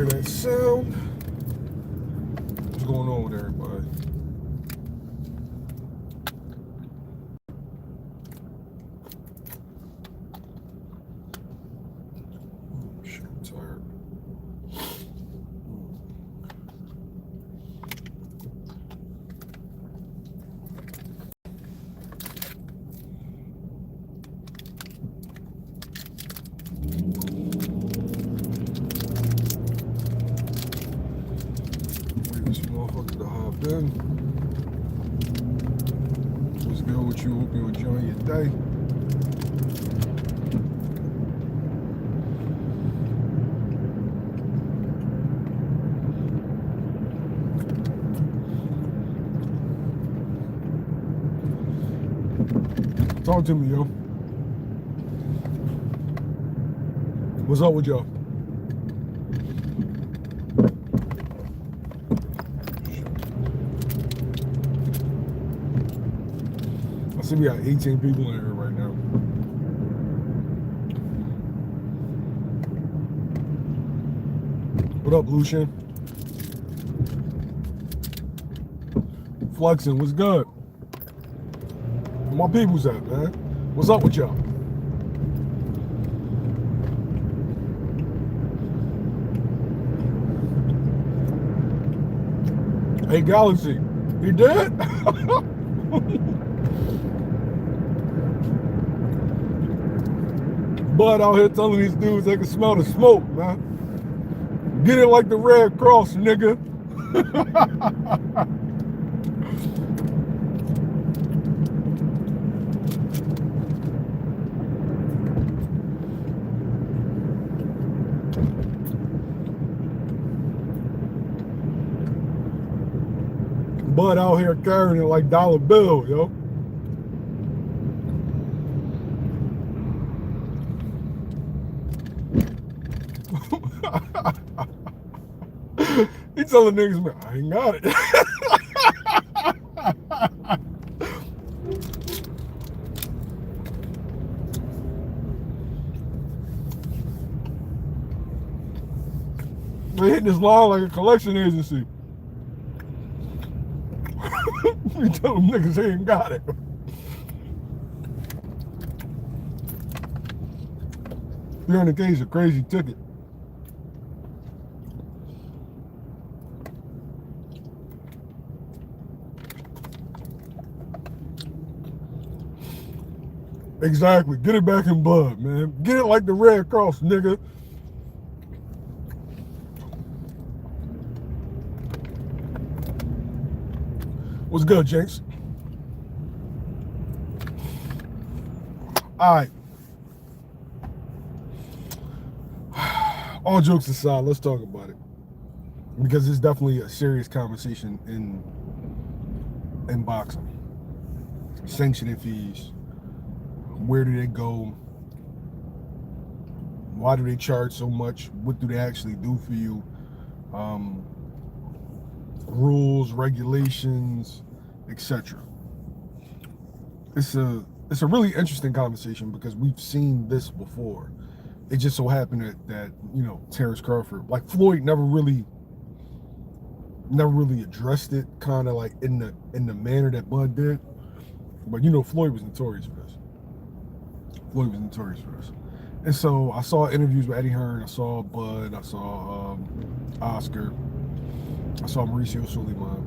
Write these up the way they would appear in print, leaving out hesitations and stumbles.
Hear that sound? What's going on with everybody? Oh, shit, I'm tired. Wait for some motherfuckers to hop in. What's good with you? Hope you're enjoying your day. Talk to me, yo. What's up with y'all? I see we got 18 people in here right now. What up, Lucian? Flexing, what's good? Where my people's at, man? What's up with y'all? Hey, Galaxy, he did? Bud out here telling these dudes they can smell the smoke, man. Get it like the Red Cross, nigga. Bud out here carrying it like dollar bill, yo. He telling niggas, man, I ain't got it. They hitting this line like a collection agency. You tell them niggas they ain't got it. $300K is a crazy ticket. Exactly. Get it back in blood, man. Get it like the Red Cross, nigga. What's good, Jinx? All right. All jokes aside, let's talk about it. Because it's definitely a serious conversation in boxing. Sanctioning fees. Where do they go? Why do they charge so much? What do they actually do for you? Rules, regulations, etc. It's a really interesting conversation because we've seen this before. It just so happened that you know, Terence Crawford, like Floyd, never really addressed it, kind of like in the manner that Bud did. But you know, Floyd was notorious for this. And so I saw interviews with Eddie Hearn, I saw Bud, I saw Oscar, I saw Mauricio Suleiman.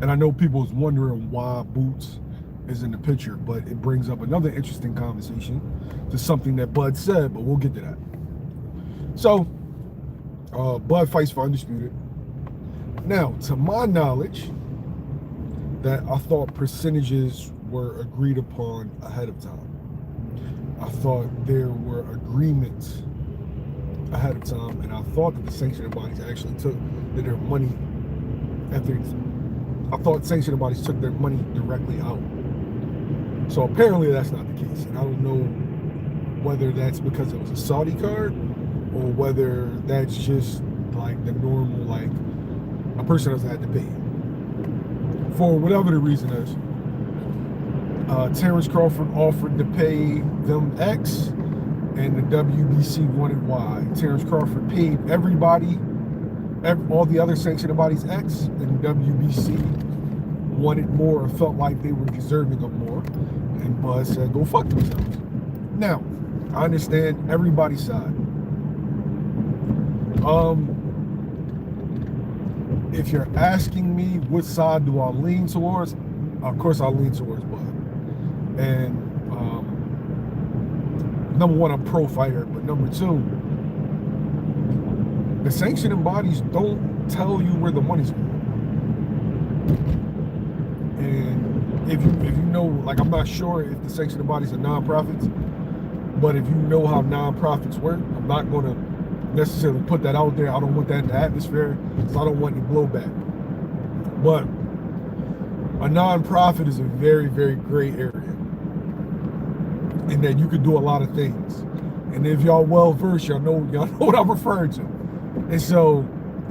And I know people's wondering why Boots is in the picture, but it brings up another interesting conversation to something that Bud said, but we'll get to that. So, Bud fights for undisputed. Now, to my knowledge, that I thought percentages were agreed upon ahead of time. I thought there were agreements ahead of time, and I thought that the sanctioning bodies actually took their money after. I thought sanctioning bodies took their money directly out. So apparently that's not the case, and I don't know whether that's because it was a Saudi card or whether that's just like the normal, like a person doesn't have to pay for whatever the reason is. Terence Crawford offered to pay them X, and the WBC wanted why. Terence Crawford paid everybody, all the other sanctioning bodies X, and WBC wanted more or felt like they were deserving of more. And Bud said, go fuck themselves. Now, I understand everybody's side. If you're asking me what side do I lean towards, of course I lean towards Bud. And number one, I'm pro fighter, but number two, the sanctioning bodies don't tell you where the money's going. And if you know, like, I'm not sure if the sanctioning bodies are nonprofits, but if you know how nonprofits work, I'm not going to necessarily put that out there. I don't want that in the atmosphere, because I don't want any blowback. But a nonprofit is a very, very gray area, in that you could do a lot of things. And if y'all well versed, y'all know what I'm referring to. And so,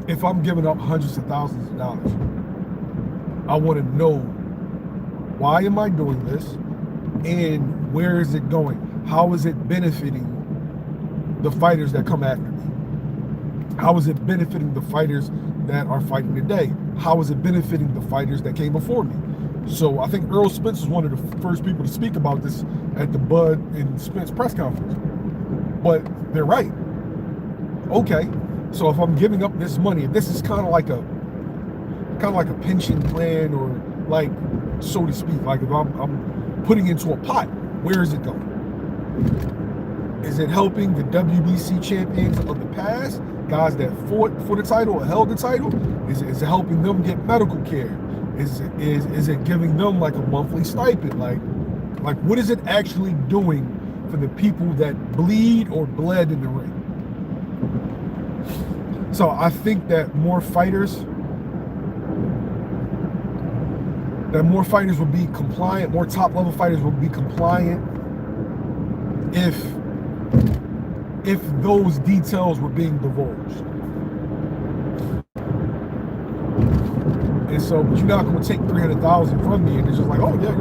if I'm giving up hundreds of thousands of dollars, I want to know, why am I doing this, and where is it going? How is it benefiting the fighters that come after me? How is it benefiting the fighters that are fighting today? How is it benefiting the fighters that came before me? So I think Earl Spence was one of the first people to speak about this at the Bud and Spence press conference. But they're right. Okay, so if I'm giving up this money, if this is kind of like a pension plan, or, like, so to speak, like, if I'm putting into a pot, where is it going? Is it helping the WBC champions of the past, guys that fought for the title or held the title? Is it helping them get medical care? Is it giving them, like, a monthly stipend? Like what is it actually doing for the people that bleed or bled in the ring? So I think that more fighters will be compliant, more top level fighters will be compliant if those details were being divulged. And so, but you're not going to take $300,000 from me and it's just like, oh yeah,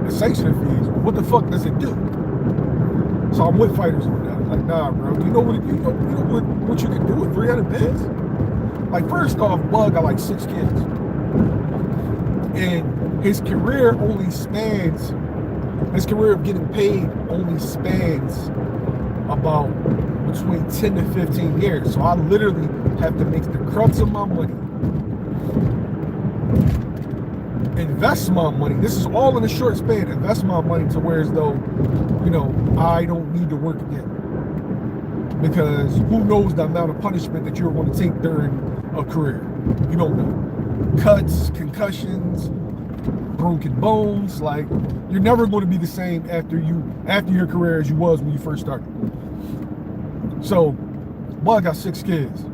the sanctioning fees. What the fuck does it do? So I'm with fighters on that. Like, nah, bro. You know what you can do with 300 bids? Like, first off, Bud got like 6 kids, and his career of getting paid only spans about between 10 to 15 years. So I literally have to make the crux of my money, invest my money. This is all in a short span. Invest my money to where as though, I don't need to work again. Because who knows the amount of punishment that you're going to take during a career? You don't know. Cuts, concussions, broken bones. Like, you're never going to be the same after your career as you was when you first started. So, Bud got 6 kids.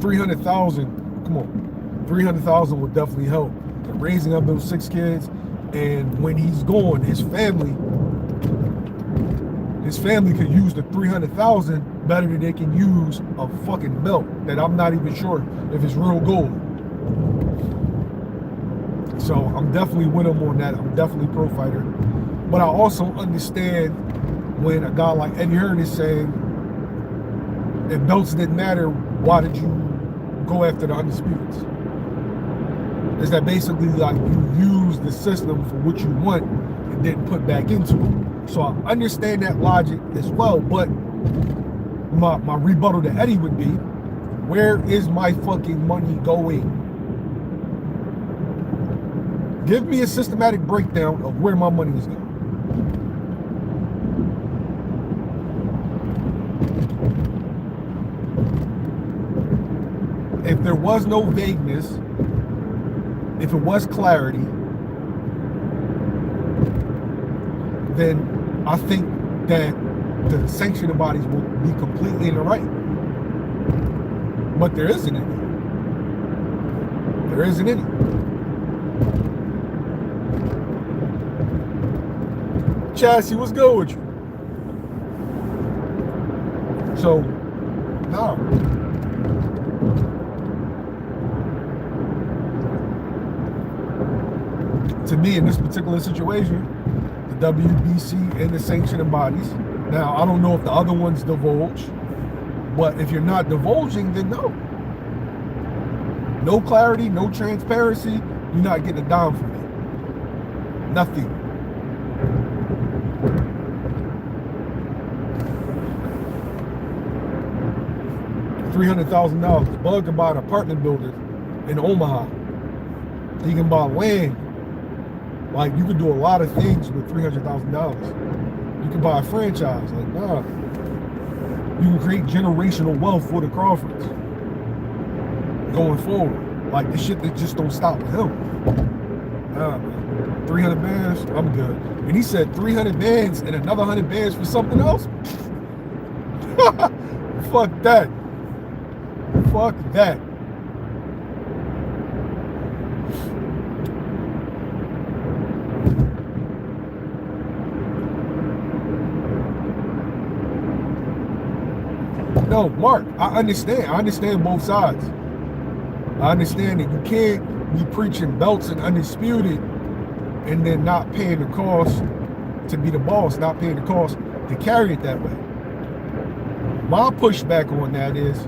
300,000, come on. 300,000 would definitely help in raising up those 6 kids. And when he's gone, his family could use the 300,000 better than they can use a fucking belt that I'm not even sure if it's real gold. So I'm definitely with him on that. I'm definitely pro fighter. But I also understand when a guy like Eddie Hearn is saying, if belts didn't matter, why did you go after the Undisputeds? Is that basically like you use the system for what you want and didn't put back into it? So I understand that logic as well, but my rebuttal to Eddie would be, where is my fucking money going? Give me a systematic breakdown of where my money is going. If there was no vagueness, if it was clarity, then I think that the sanctioning bodies will be completely in the right. But there isn't any. There isn't any. Chassis, what's good with you? So, no. To me, in this particular situation, the WBC and the sanctioning bodies Now, I don't know if the other ones divulge, but if you're not divulging, then no. No clarity, no transparency, you're not getting a dime from me. Nothing. $300,000. Bud can buy an apartment building in Omaha. He can buy land. Like, you can do a lot of things with $300,000. You can buy a franchise. Like, nah. You can create generational wealth for the Crawfords going forward. Like, the shit that just don't stop with him. Nah, man. 300 bands, I'm good. And he said 300 bands and another 100 bands for something else? Fuck that. Fuck that. No, Mark, I understand both sides. I understand that you can't be preaching belts and undisputed and then not paying the cost to be the boss, not paying the cost to carry it that way. My pushback on that is,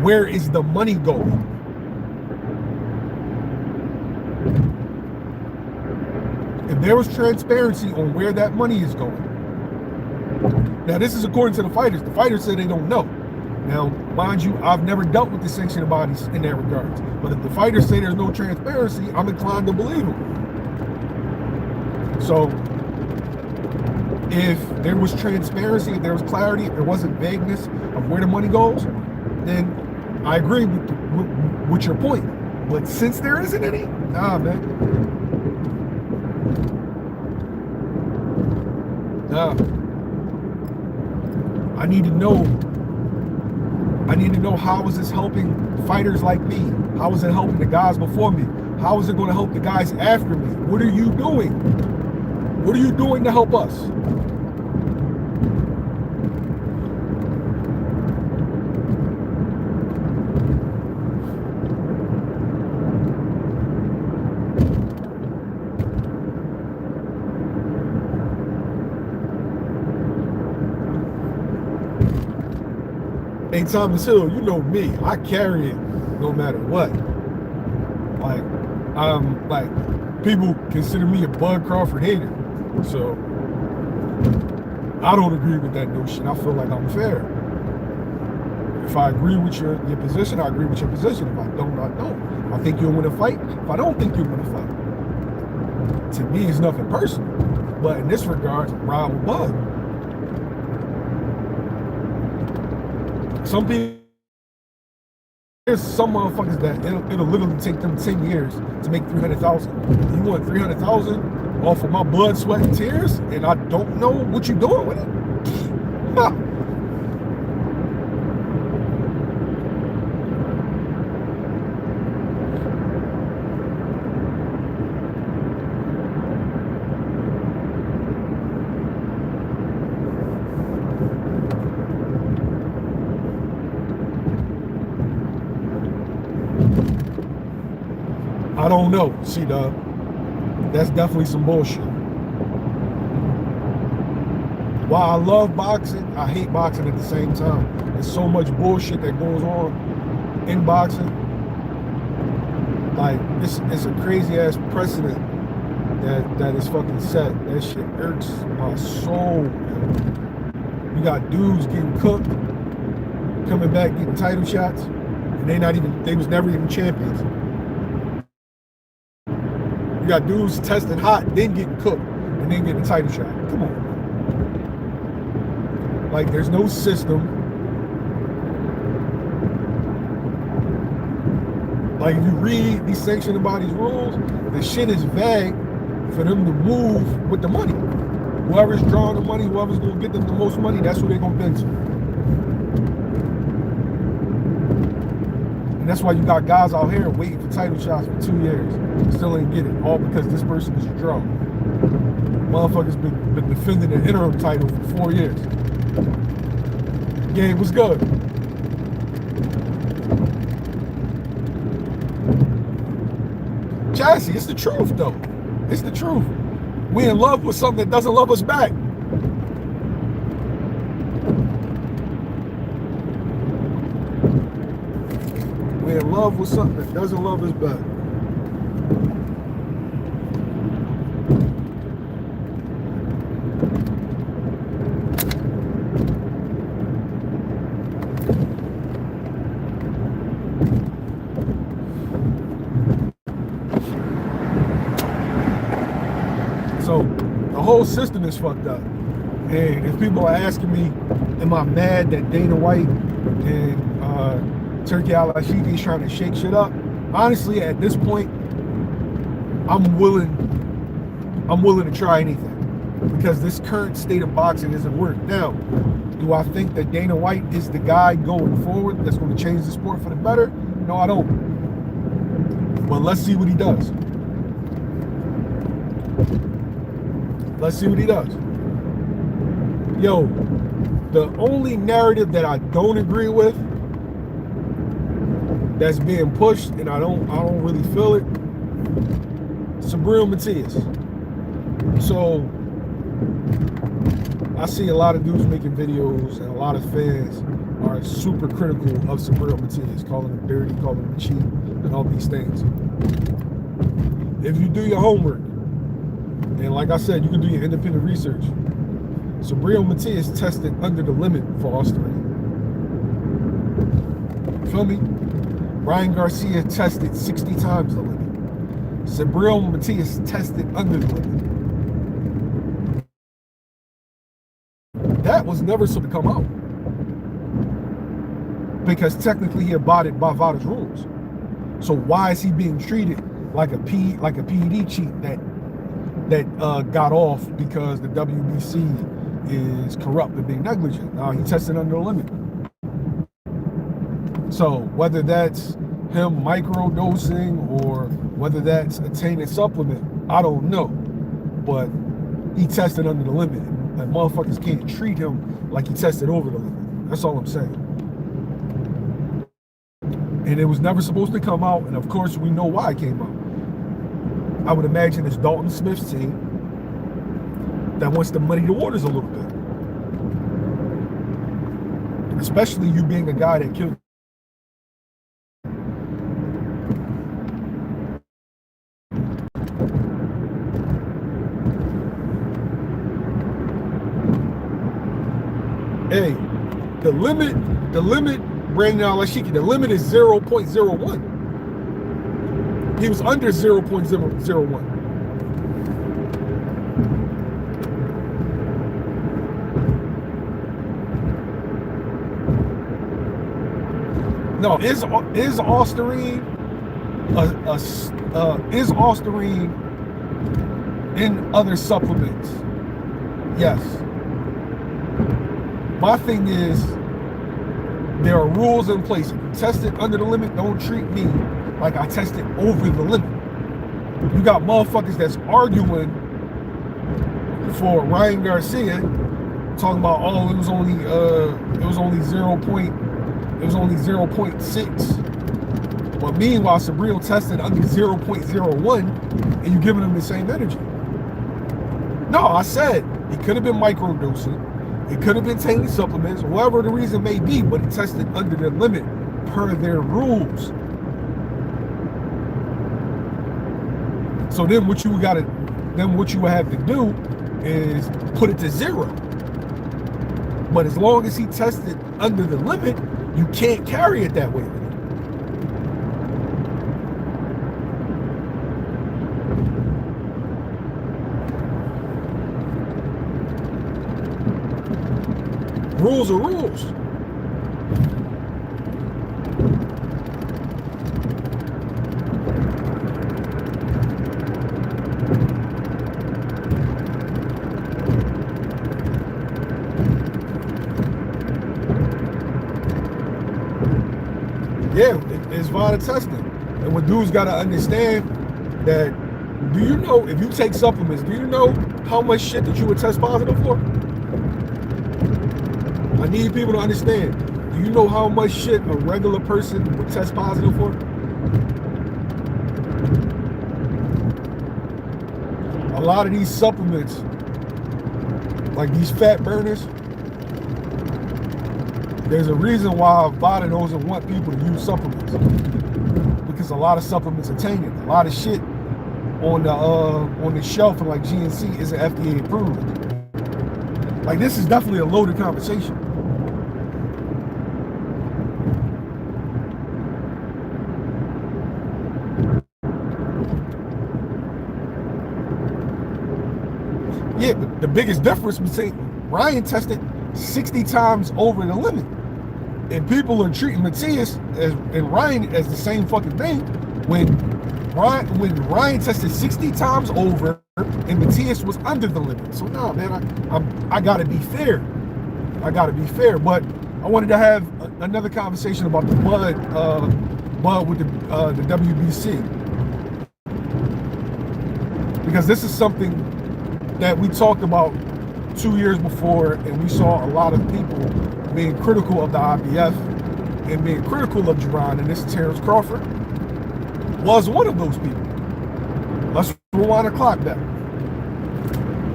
where is the money going? If there was transparency on where that money is going. Now, this is according to the fighters. The fighters say they don't know. Now, mind you, I've never dealt with the sanctioning bodies in that regard. But if the fighters say there's no transparency, I'm inclined to believe them. So, if there was transparency, if there was clarity, if there wasn't vagueness of where the money goes, then I agree with your point. But since there isn't any, nah, man. Nah. I need to know how is this helping fighters like me? How is it helping the guys before me? How is it going to help the guys after me? What are you doing? What are you doing to help us? Hey, Thomas Hill, you know me. I carry it no matter what. Like, people consider me a Bud Crawford hater. So, I don't agree with that notion. I feel like I'm fair. If I agree with your position, I agree with your position. If I don't, I don't. If I think you'll win a fight, if I don't think you'll win a fight. To me, it's nothing personal. But in this regard, ride with Bud. Some people, there's some motherfuckers that it'll literally take them 10 years to make 300,000. You want 300,000 off of my blood, sweat, and tears, and I don't know what you're doing with it? I don't know, C-Dub. That's definitely some bullshit. While I love boxing, I hate boxing at the same time. There's so much bullshit that goes on in boxing. Like, it's a crazy ass precedent that is fucking set. That shit hurts my soul, man. You got dudes getting cooked, coming back getting title shots, and they was never even champions. You got dudes testing hot, then getting cooked, and then getting a title shot. Come on. Like, there's no system. Like, if you read these sanctioning bodies rules, the shit is vague for them to move with the money. Whoever's drawing the money, whoever's going to get them the most money, that's who they're going to bend to. And that's why you got guys out here waiting for title shots for 2 years. Still ain't get it. All because this person is a drug. Motherfuckers been defending an interim title for 4 years. Game was good. Chassis, it's the truth though. It's the truth. We in love with something that doesn't love us back. in love with something that doesn't love his bed. So the whole system is fucked up. And if people are asking me, am I mad that Dana White and Turki Al-Ashiki is trying to shake shit up? Honestly, at this point, I'm willing to try anything, because this current state of boxing isn't working. Now, do I think that Dana White is the guy going forward that's going to change the sport for the better? No, I don't. But let's see what he does. Let's see what he does. Yo, the only narrative that I don't agree with, that's being pushed, and I don't really feel it, Sabriel Matias. So I see a lot of dudes making videos, and a lot of fans are super critical of Sabriel Matias, calling him dirty, calling him cheap, and all these things. If you do your homework, and like I said, you can do your independent research, Sabriel Matias tested under the limit for Australia. Feel me? Ryan Garcia tested 60 times the limit. Sabriel Matias tested under the limit. That was never supposed to come out, because technically he abided by VADA's rules. So why is he being treated like a PED cheat that got off because the WBC is corrupt and being negligent? Now he tested under the limit. So whether that's him microdosing or whether that's a tainted supplement, I don't know. But he tested under the limit, and motherfuckers can't treat him like he tested over the limit. That's all I'm saying. And it was never supposed to come out, and of course we know why it came out. I would imagine it's Dalton Smith's team that wants to muddy the waters a little bit. Especially you being a guy that killed. Hey, the limit, Brandon Al-Ashiki, the limit is 0.01. He was under 0.001. No, is Ostarine in other supplements? Yes. My thing is, there are rules in place. If you test it under the limit, don't treat me like I tested over the limit. You got motherfuckers that's arguing for Ryan Garcia, talking about, oh, it was only 0.6. But meanwhile, Sabriel tested under 0.01, and you're giving him the same energy. No, I said he could have been microdosing. It could have been tainted supplements, whatever the reason may be, but it tested under the limit per their rules. So then what you would have to do is put it to 0. But as long as he tested under the limit, you can't carry it that way. Rules are rules. Yeah, it's VADA testing. And what dudes got to understand that, do you know, if you take supplements, do you know how much shit that you would test positive for? I need people to understand. Do you know how much shit a regular person would test positive for? A lot of these supplements, like these fat burners, There's a reason why VADA doesn't want people to use supplements, because a lot of supplements are tainted. A lot of shit on the shelf and like GNC isn't FDA approved. Like, this is definitely a loaded conversation. Yeah, but the biggest difference between Ryan tested 60 times over the limit, and people are treating Matias and Ryan as the same fucking thing. When Ryan tested 60 times over and Matias was under the limit. So nah, man, I gotta be fair. But I wanted to have another conversation about the Bud with the WBC, because this is something that we talked about 2 years before, and we saw a lot of people being critical of the IBF and being critical of Jaron, and this Terence Crawford was one of those people. Let's rewind the clock back.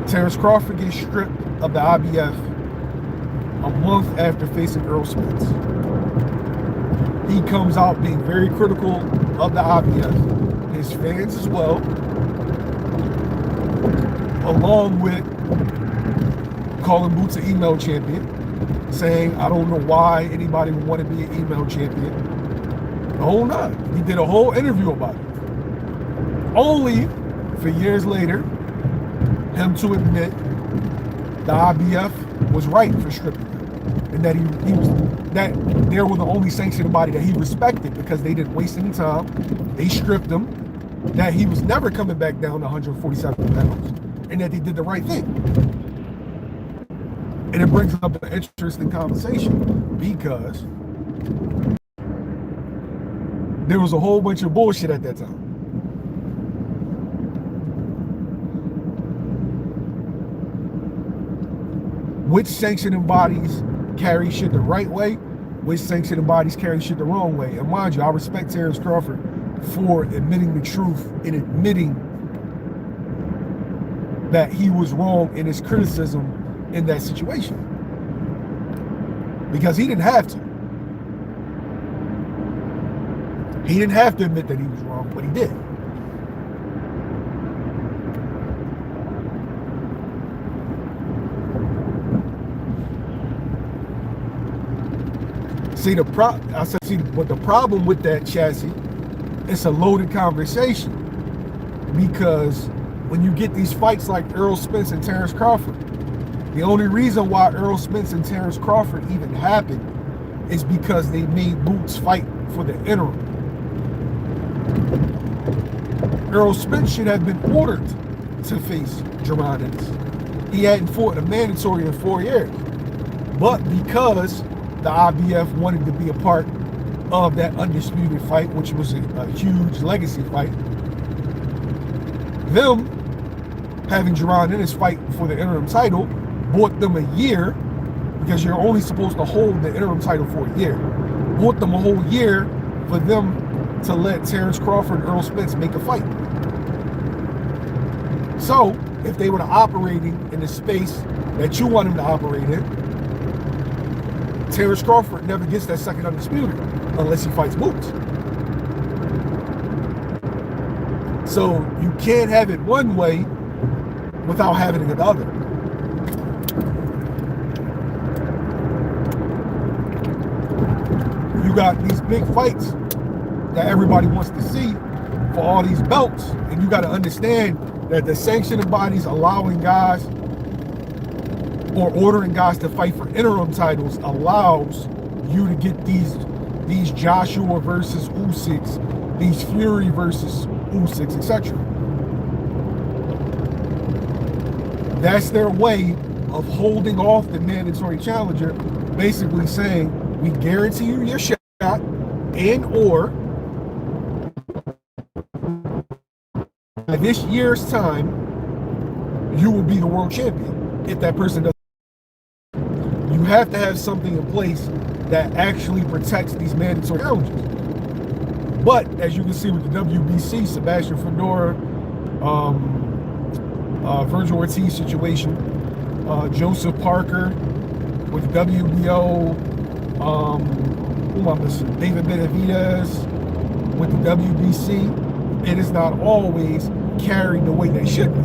Terence Crawford gets stripped of the IBF a month after facing Earl Spence. He comes out being very critical of the IBF, his fans as well, along with calling Boots an email champion, saying, I don't know why anybody would want to be an email champion. The whole nine. He did a whole interview about it. Only for years later, him to admit the IBF was right for stripping him, and that he was that they were the only sanctioning body that he respected because they didn't waste any time. They stripped him, that he was never coming back down to 147 pounds, and that they did the right thing. And it brings up an interesting conversation, because there was a whole bunch of bullshit at that time. Which sanctioning bodies carry shit the right way, which sanctioning bodies carry shit the wrong way. And mind you, I respect Terence Crawford for admitting the truth and admitting that he was wrong in his criticism in that situation, because he didn't have to. He didn't have to admit that he was wrong, but he did. But the problem with that, chassis, it's a loaded conversation, because when you get these fights like Earl Spence and Terence Crawford, the only reason why Earl Spence and Terence Crawford even happened is because they made Boots fight for the interim. Earl Spence should have been ordered to face Jaron Ennis. He hadn't fought a mandatory in 4 years. But because the IBF wanted to be a part of that undisputed fight, which was a huge legacy fight, them having Jaron Ennis fight for the interim title bought them a year, because you're only supposed to hold the interim title for a year. Bought them a whole year for them to let Terence Crawford and Earl Spence make a fight. So if they were operating in the space that you want them to operate in, Terence Crawford never gets that second undisputed unless he fights Boots. So you can't have it one way without having it the other. You got these big fights that everybody wants to see for all these belts, and you got to understand that the sanctioning bodies allowing guys or ordering guys to fight for interim titles allows you to get these Joshua versus Usyks, these Fury versus Usyks, etc. That's their way of holding off the mandatory challenger, basically saying, we guarantee you your shot, and or at this year's time, you will be the world champion if that person doesn't. You have to have something in place that actually protects these mandatory challenges. But as you can see with the WBC, Sebastian Fedora, Virgil Ortiz situation, Joseph Parker with WBO, Who am I missing? David Benavidez with the WBC. It is not always carried the way they should be.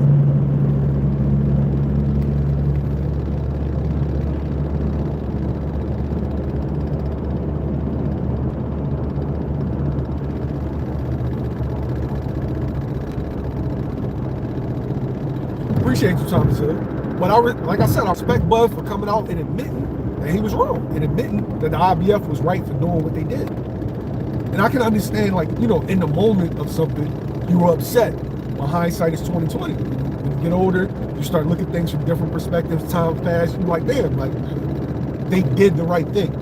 Appreciate you, Thomas Hill. But like I said, I respect Bud for coming out and admitting that he was wrong and admitting that the IBF was right for doing what they did. And I can understand, like, you know, in the moment of something, you were upset. But hindsight is 20/20. When you get older, you start looking at things from different perspectives. Time passes, you're like, damn, like, they did the right thing.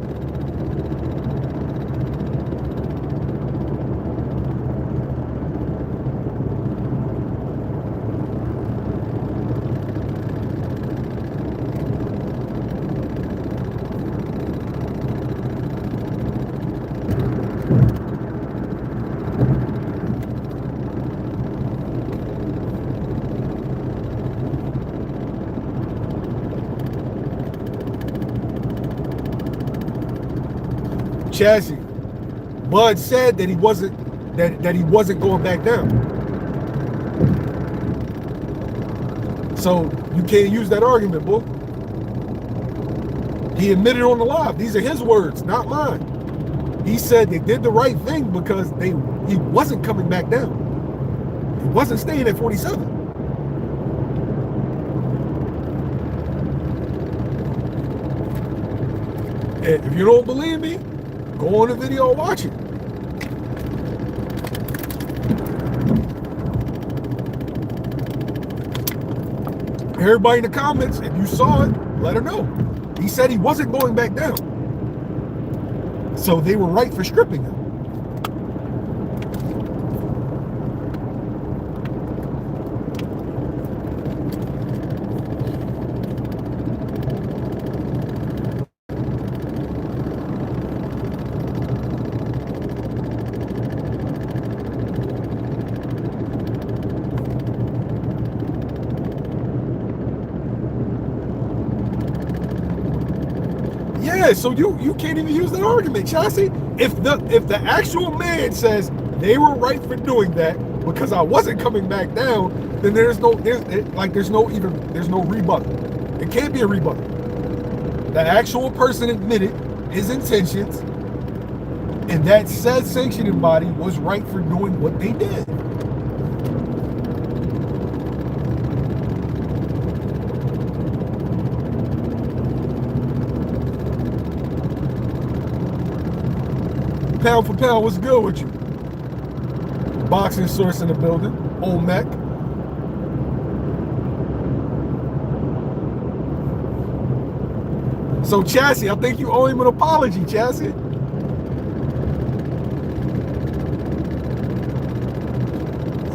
Chazzy, Bud said that he wasn't going back down. So you can't use that argument, boy. He admitted on the live. These are his words, not mine. He said they did the right thing because he wasn't coming back down. He wasn't staying at 47. And if you don't believe me, go on the video and watch it. Everybody in the comments, if you saw it, let her know. He said he wasn't going back down. So they were right for stripping him. Yeah, so you can't even use that argument, Chassis. If the actual man says they were right for doing that because I wasn't coming back down, then there's no rebuttal. It can't be a rebuttal. The actual person admitted his intentions, and that said sanctioning body was right for doing what they did. Pound for pound, what's good with you? Boxing source in the building, Old Mac. So Chassis, I think you owe him an apology, Chassis.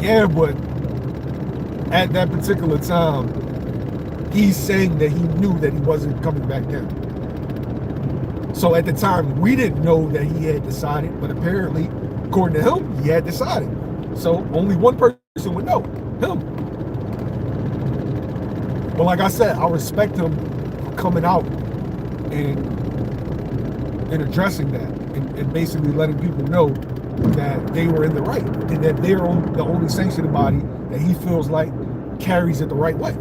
Yeah, but at that particular time, he's saying that he knew that he wasn't coming back down. So at the time, we didn't know that he had decided, but apparently, according to him, he had decided. So only one person would know, him. But like I said, I respect him for coming out and addressing that and basically letting people know that they were in the right and that they're the only sanctioning body that he feels like carries it the right way.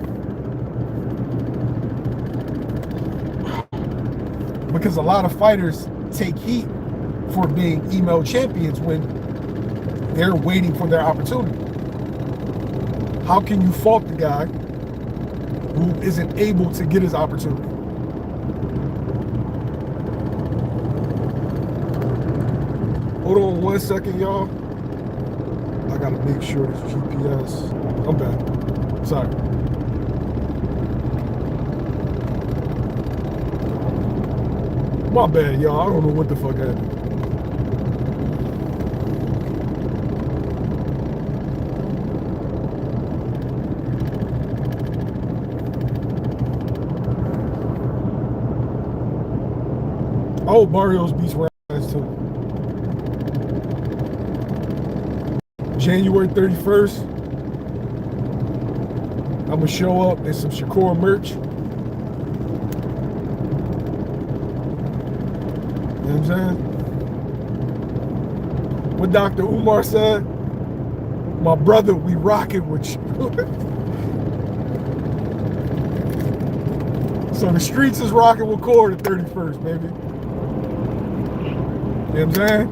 Because a lot of fighters take heat for being email champions when they're waiting for their opportunity. How can you fault the guy who isn't able to get his opportunity? Hold on 1 second, y'all. I gotta make sure this GPS. I'm back. Sorry. My bad, y'all. I don't know what the fuck happened. Oh, Barrios beats Rams too. January 31st, I'm gonna show up in some Shakur merch. know what I'm saying? What Dr. Umar said, my brother, we rocking with you. So the streets is rocking with Core the 31st, baby. You know what I'm saying?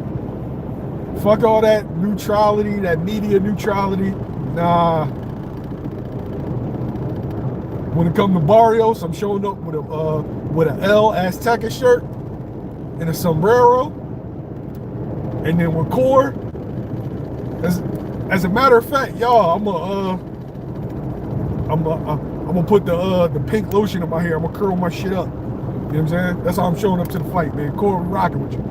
Fuck all that neutrality, that media neutrality. Nah. When it comes to Barrios, I'm showing up with a El Azteca shirt and a sombrero. And then with Core, as a matter of fact, y'all, I'm gonna put the pink lotion in my hair. I'm gonna curl my shit up. You know what I'm saying? That's how I'm showing up to the fight, man. Core, rocking with you.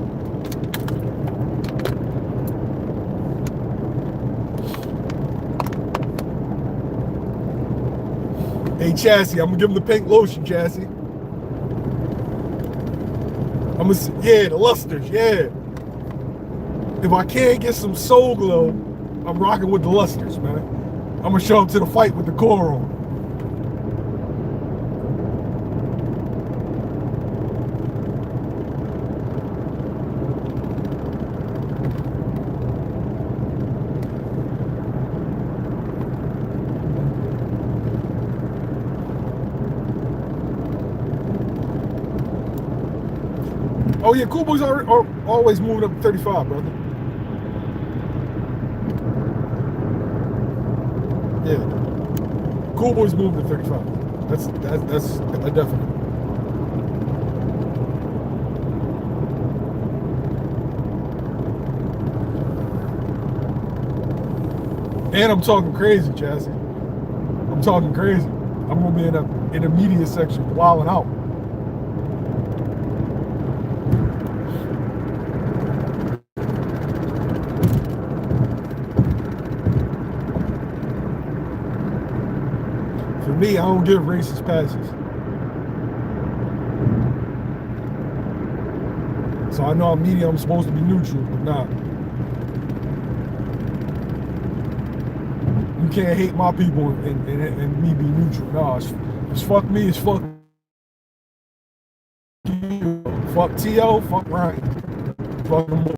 Hey, Chassis, I'm gonna give him the pink lotion, Chassis. Yeah, the lusters, yeah. If I can't get some soul glow, I'm rocking with the lusters, man. I'm gonna show up to the fight with the Core on. Oh yeah, Cool Boys are always moving up to 35, brother. Yeah, Cool Boys moving to 35. That's a definite. And I'm talking crazy, Chassis. I'm talking crazy. I'm gonna be in the media section wilding out. For me, I don't give racist passes. So I know I'm media, I'm supposed to be neutral, but nah. You can't hate my people and me be neutral. Nah, it's fuck me, it's fuck you. Fuck T.O., fuck Ryan. Fuck them all.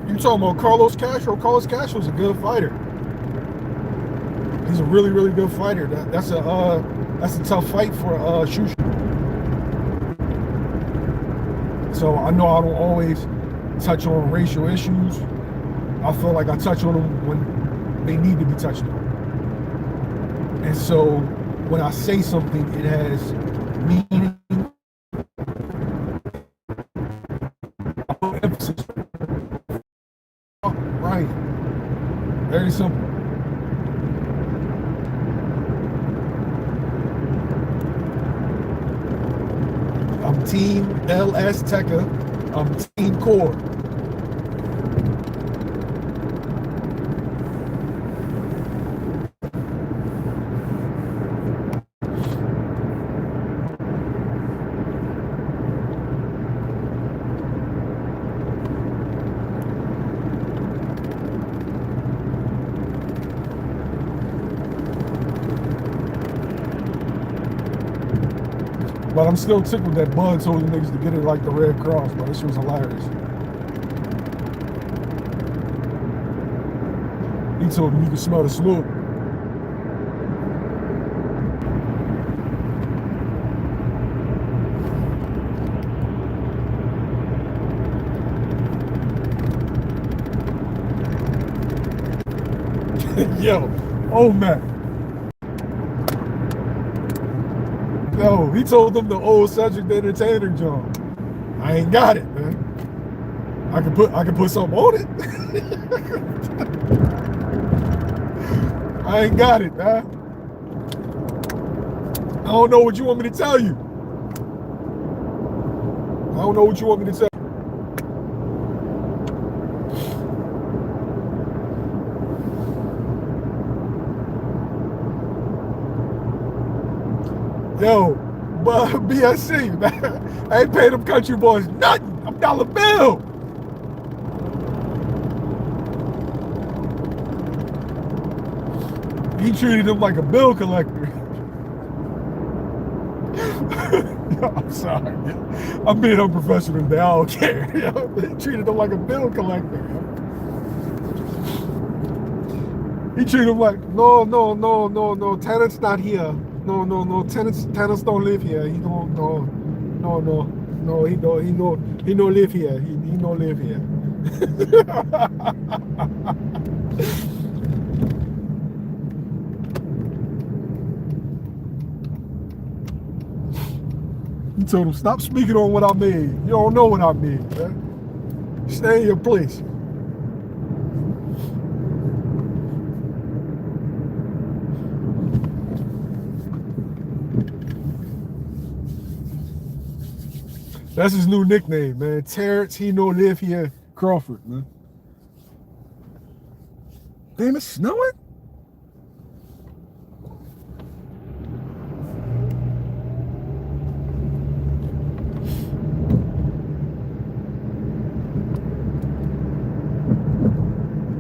You talking about Carlos Castro? Carlos Castro's a good fighter. He's a really, really good fighter. That's a tough fight for Shusha. So I know I don't always touch on racial issues. I feel like I touch on them when they need to be touched on. And so when I say something, it has meaning. I put emphasis. Right. Very simple. I'm Team El Azteca. I'm Team Core. But I'm still tickled that Bud told the niggas to get it like the Red Cross, bro. This shit was hilarious. He told him you could smell the smoke. Yo, oh man. Yo, he told them the old Cedric the Entertainer John. I ain't got it, man. I can put something on it. I ain't got it, man. I don't know what you want me to tell you. I don't know what you want me to tell you. Yo, but BSC, man, I ain't paying them country boys nothing. I'm dollar bill. He treated him like a bill collector. I'm sorry. I'm being unprofessional today. I don't care. He treated him like a bill collector. He treated him like, no. Terence not here. No. Terence don't live here. He don't. No. He don't live here. He don't live here. He told him, stop speaking on what I made. You don't know what I made, man. Stay in your place. That's his new nickname, man. Terence, he no live here, Crawford, man. Damn, it's snowing?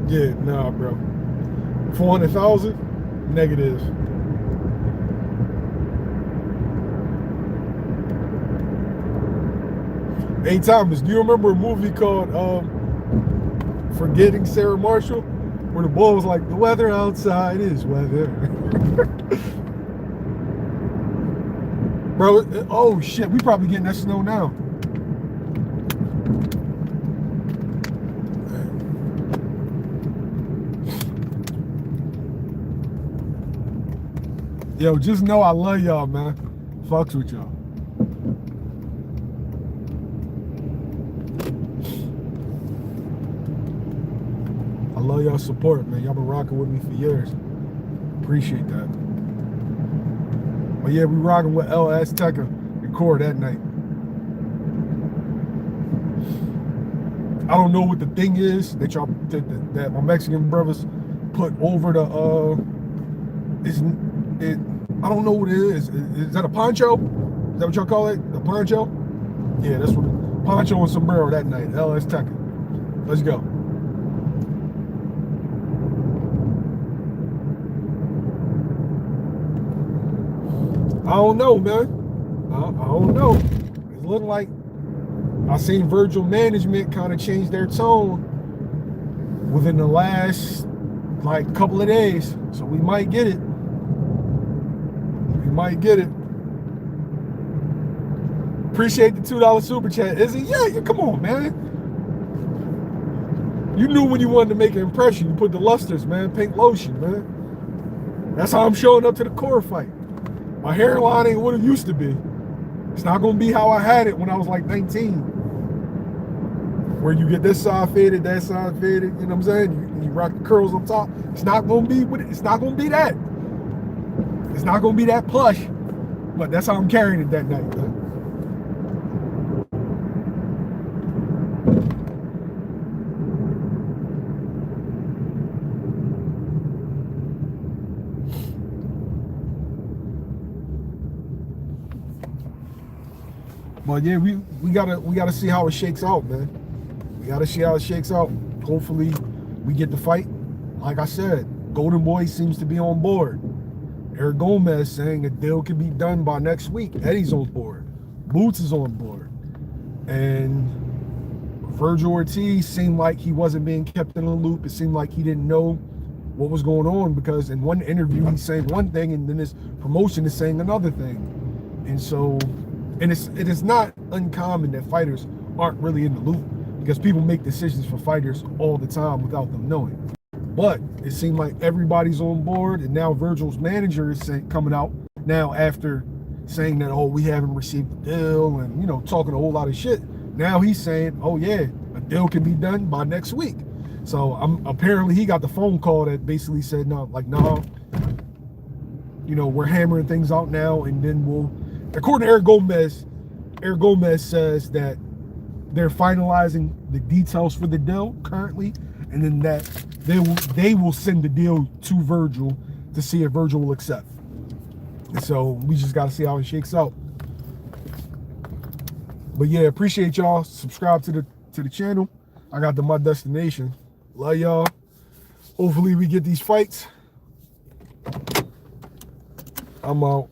Yeah, nah, bro. 400,000? Negative. Hey, Thomas, do you remember a movie called Forgetting Sarah Marshall? Where the boy was like, the weather outside is weather. Bro, oh shit, we probably getting that snow now. Yo, just know I love y'all, man. Fucks with y'all. I love y'all support, man. Y'all been rocking with me for years. Appreciate that. But yeah, we rocking with El Azteca and Core that night. I don't know what the thing is that y'all that my Mexican brothers put over the I don't know what it is. Is that a poncho? Is that what y'all call it? A poncho? Yeah, that's what poncho and sombrero that night. El Azteca. Let's go. I don't know, man. I don't know. It's looking like I seen Virgil management kind of change their tone within the last like couple of days. So we might get it. We might get it. Appreciate the $2 super chat. Izzy, yeah, come on, man. You knew when you wanted to make an impression. You put the lusters, man. Pink lotion, man. That's how I'm showing up to the core fight. My hairline ain't what it used to be. It's not gonna be how I had it when I was like 19. Where you get this side faded, that side faded, you know what I'm saying? You rock the curls on top. It's not gonna be it's not gonna be that. It's not gonna be that plush. But that's how I'm carrying it that night, man. But yeah, we gotta see how it shakes out, man. We gotta see how it shakes out. Hopefully we get the fight. Like I said, Golden Boy seems to be on board. Eric Gomez saying a deal can be done by next week. Eddie's on board. Boots is on board. And Virgil Ortiz seemed like he wasn't being kept in the loop. It seemed like he didn't know what was going on, because in one interview he's saying one thing and then his promotion is saying another thing. And so, and it is not uncommon that fighters aren't really in the loop, because people make decisions for fighters all the time without them knowing. But it seemed like everybody's on board, and now Virgil's manager is coming out now after saying that, oh, we haven't received the deal, and, you know, talking a whole lot of shit. Now he's saying, oh yeah, a deal can be done by next week. So apparently he got the phone call that basically said, no, you know, we're hammering things out now, and then we'll, according to Eric Gomez says that they're finalizing the details for the deal currently, and then that they will send the deal to Virgil to see if Virgil will accept. So we just got to see how it shakes out. But yeah, appreciate y'all. Subscribe to the channel. I got my destination. Love y'all. Hopefully we get these fights. I'm out.